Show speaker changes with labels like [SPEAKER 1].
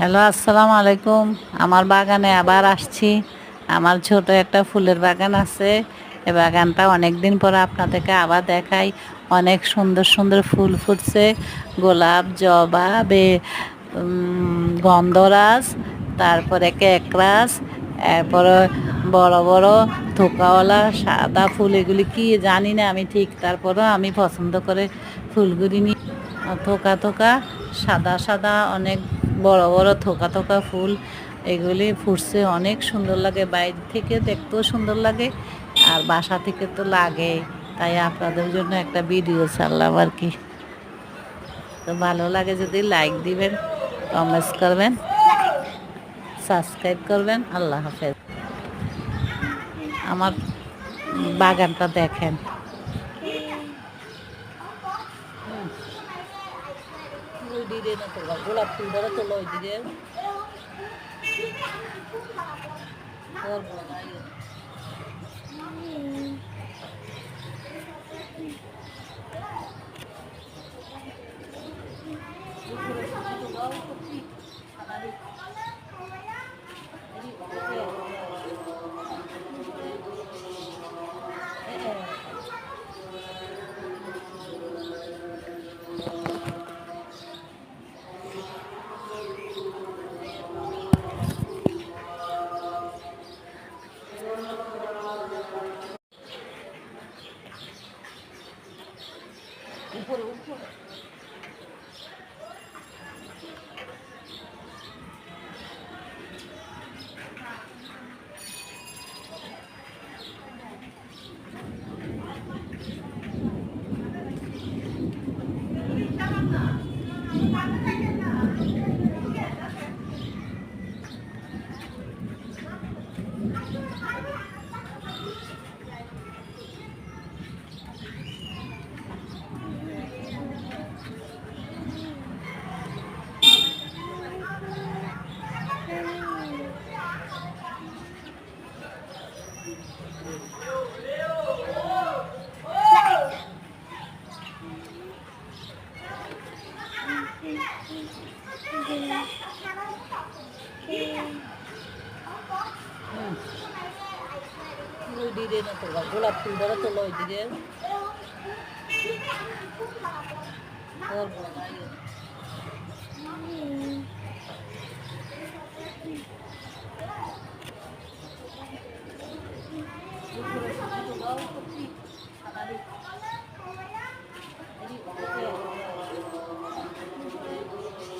[SPEAKER 1] Hello, আসসালামু আলাইকুম। আমার বাগানে আবার আসছি। আমার ছোট একটা ফুলের বাগান আছে। এই বাগানটা অনেক দিন পরে আপনাদেরকে আবার দেখাই। অনেক সুন্দর সুন্দর ফুল ফুটছে। গোলাপ, জবা, গন্ধরাজ, তারপরে ক্যাকড়াস, এরপরে বড় বড় থোকাওয়ালা সাদা ফুল। এগুলি কি জানি না আমি ঠিক, তারপরেও আমি পছন্দ করে ফুলগুলি নিয়ে। থোকা থোকা সাদা সাদা অনেক বড় বড় থোকা থোকা ফুল। এগুলি ফুটছে, অনেক সুন্দর লাগে। বাইরে থেকে দেখতেও সুন্দর লাগে, আর বাসা থেকে তো লাগে। তাই আপনাদের জন্য একটা ভিডিও ছাড়লাম আর কি। তো ভালো লাগে যদি লাইক দিবেন, কমেন্টস করবেন, সাবস্ক্রাইব করবেন। আল্লাহ হাফেজ। আমার বাগানটা দেখেন। গোলাপ ফুল ধরে তোলো ওই দিকে। উপরে উপরে ওই দিকে না তো গোলাপ ফুল ধরে তোলো ওই দিকে।